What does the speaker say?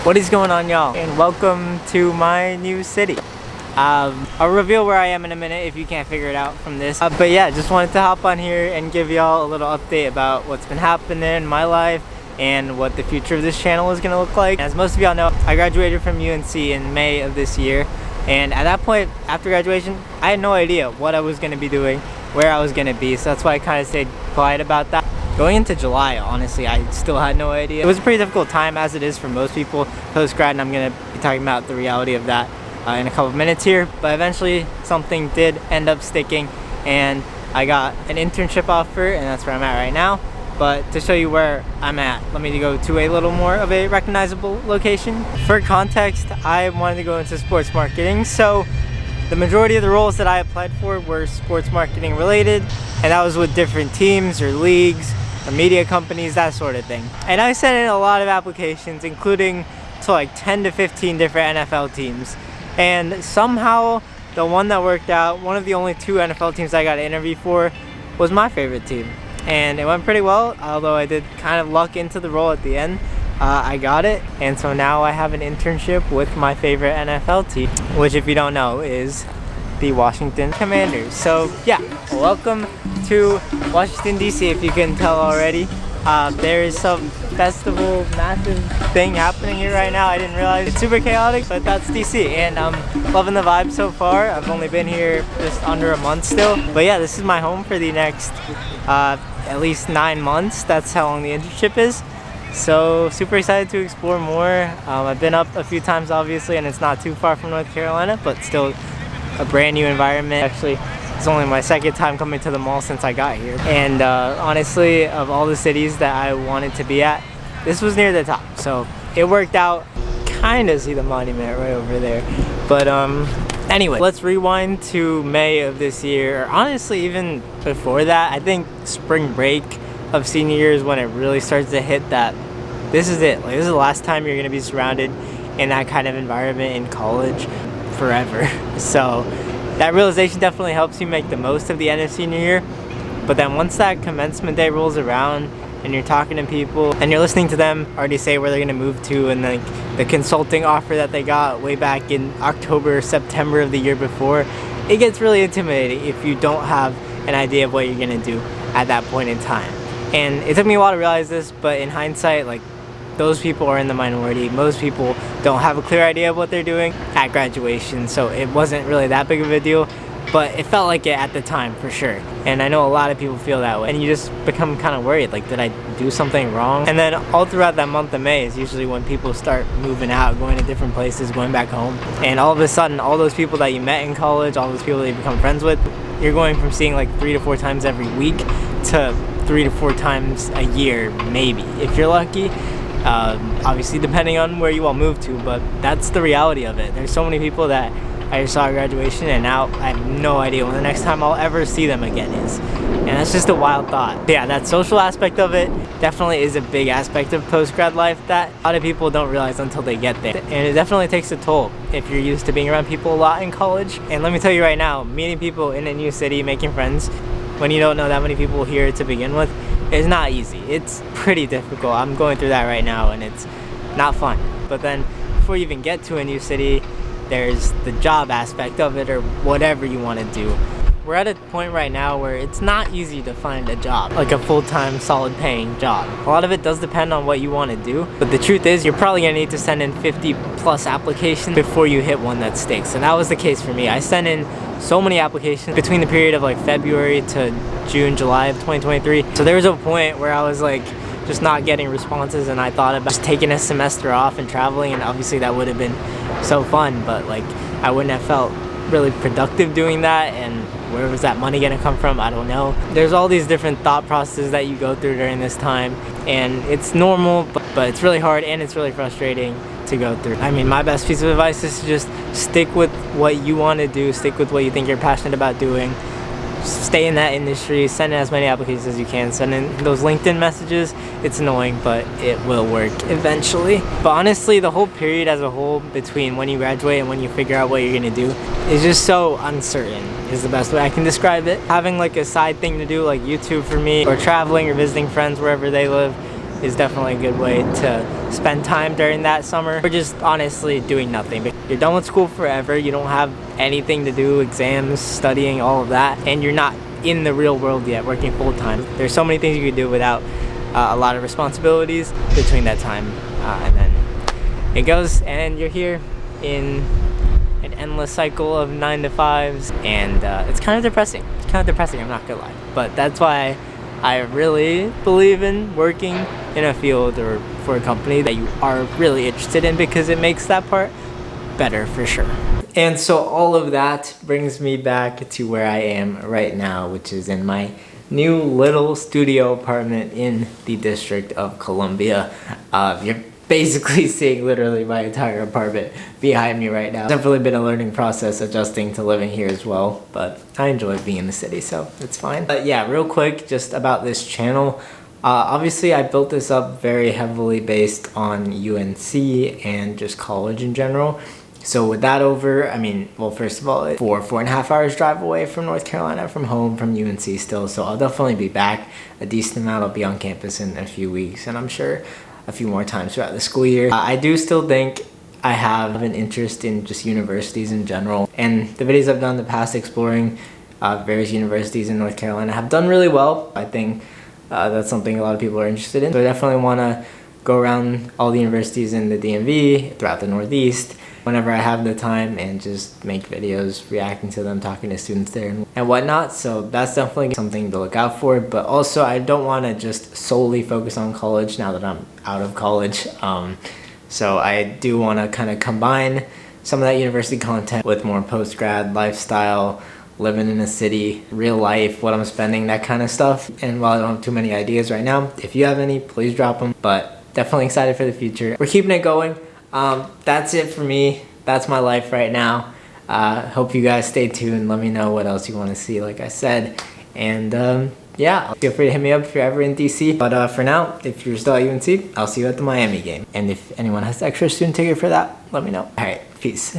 What is going on, y'all? And welcome to my new city. I'll reveal where I am in a minute if you can't figure it out from this. But yeah, just wanted to hop on here and give y'all a little update about what's been happening in my life and what the future of this channel is gonna look like. As most of y'all know, I graduated from UNC in May of this year. And at that point, after graduation, I had no idea what I was gonna be doing, where I was gonna be. So that's why I kind of stayed quiet about that. Going into July, honestly, I still had no idea. It was a pretty difficult time, as it is for most people post-grad, and I'm gonna be talking about the reality of that in a couple of minutes here. But eventually, something did end up sticking, and I got an internship offer, and that's where I'm at right now. But to show you where I'm at, let me go to a little more of a recognizable location. For context, I wanted to go into sports marketing, so the majority of the roles that I applied for were sports marketing related, and that was with different teams or leagues or media companies, that sort of thing. And I sent in a lot of applications, including to like 10 to 15 different NFL teams. And somehow the one that worked out, one of the only 2 NFL teams I got an interview for, was my favorite team. And it went pretty well, although I did kind of luck into the role at the end. I got it, and so now I have an internship with my favorite NFL team, which, if you don't know, is the Washington Commanders. So yeah, welcome to Washington DC. If you can tell already, there is some festival, massive thing happening here right now. I didn't realize it's super chaotic, but that's DC, and I'm loving the vibe so far. I've only been here just under a month still, but yeah, this is my home for the next at least 9 months. That's how long the internship is. So super excited to explore more. I've been up a few times, obviously, and it's not too far from North Carolina, but still a brand new environment. Actually, it's only my second time coming to the mall since I got here. And honestly, of all the cities that I wanted to be at, this was near the top. So it worked out. Kind of see the monument right over there. But anyway, let's rewind to May of this year. Or honestly, even before that, I think spring break of senior year is when it really starts to hit that this is it. Like, this is the last time you're gonna be surrounded in that kind of environment in college forever. So that realization definitely helps you make the most of the end of senior year. But then once that commencement day rolls around and you're talking to people and you're listening to them already say where they're gonna move to, and like the consulting offer that they got way back in October or September of the year before, it gets really intimidating if you don't have an idea of what you're gonna do at that point in time. And it took me a while to realize this, but in hindsight, like, those people are in the minority. Most people don't have a clear idea of what they're doing at graduation, so it wasn't really that big of a deal, but it felt like it at the time for sure. And I know a lot of people feel that way, and you just become kind of worried, like, did I do something wrong? And then all throughout that month of May is usually when people start moving out, going to different places, going back home, and all of a sudden, all those people that you met in college, all those people that you become friends with, you're going from seeing like 3 to 4 times every week to 3 to 4 times a year, maybe, if you're lucky. Obviously depending on where you all move to, but that's the reality of it. There's so many people that I just saw at graduation, and now I have no idea when the next time I'll ever see them again is. And that's just a wild thought. Yeah, that social aspect of it definitely is a big aspect of post-grad life that a lot of people don't realize until they get there. And it definitely takes a toll if you're used to being around people a lot in college. And let me tell you right now, meeting people in a new city, making friends, when you don't know that many people here to begin with, is not easy. It's pretty difficult. I'm going through that right now, and it's not fun. But then before you even get to a new city, there's the job aspect of it, or whatever you want to do. We're at a point right now where it's not easy to find a job, like a full-time, solid paying job. A lot of it does depend on what you want to do, but the truth is you're probably gonna need to send in 50 plus applications before you hit one that sticks. And that was the case for me. I sent in so many applications between the period of like February to June, July of 2023. So there was a point where I was like just not getting responses, and I thought about just taking a semester off and traveling, and obviously that would have been so fun, but like I wouldn't have felt really productive doing that, and where was that money gonna come from? I don't know. There's all these different thought processes that you go through during this time, and it's normal, but it's really hard and it's really frustrating to go through. I mean, my best piece of advice is to just stick with what you want to do, stick with what you think you're passionate about doing, stay in that industry, send in as many applications as you can, send in those LinkedIn messages. It's annoying, but it will work eventually. But honestly, the whole period as a whole between when you graduate and when you figure out what you're gonna do is just so uncertain, is the best way I can describe it. Having like a side thing to do, like YouTube for me, or traveling or visiting friends wherever they live, is definitely a good way to spend time during that summer, or just honestly doing nothing. You're done with school forever, you don't have anything to do, exams, studying, all of that, and you're not in the real world yet, working full-time. There's so many things you could do without a lot of responsibilities between that time, and then it goes, and you're here in an endless cycle of 9 to 5s, and it's kind of depressing. It's kind of depressing, I'm not gonna lie. But that's why I really believe in working in a field or for a company that you are really interested in, because it makes that part better for sure. And so all of that brings me back to where I am right now, which is in my new little studio apartment in the District of Columbia. You're basically seeing literally my entire apartment behind me right now. It's definitely been a learning process adjusting to living here as well, but I enjoy being in the city, so it's fine. But yeah, real quick, just about this channel. Obviously, I built this up very heavily based on UNC and just college in general. So with that over, I mean, well, first of all, 4.5 hours drive away from North Carolina, from home, from UNC still. So I'll definitely be back a decent amount. I'll be on campus in a few weeks, and I'm sure a few more times throughout the school year. I do still think I have an interest in just universities in general. And the videos I've done in the past exploring various universities in North Carolina have done really well. I think that's something a lot of people are interested in. So I definitely want to go around all the universities in the DMV, throughout the Northeast, whenever I have the time, and just make videos reacting to them, talking to students there and whatnot. So that's definitely something to look out for. But also, I don't want to just solely focus on college now that I'm out of college. So I do want to kind of combine some of that university content with more post-grad lifestyle, living in a city, real life, what I'm spending, that kind of stuff. And while I don't have too many ideas right now, if you have any, please drop them. But definitely excited for the future. We're keeping it going. That's it for me. That's my life right now. Hope you guys stay tuned. Let me know what else you want to see, like I said. And yeah, feel free to hit me up if you're ever in DC. But for now, if you're still at UNC, I'll see you at the Miami game. And if anyone has the extra student ticket for that, let me know. All right, peace.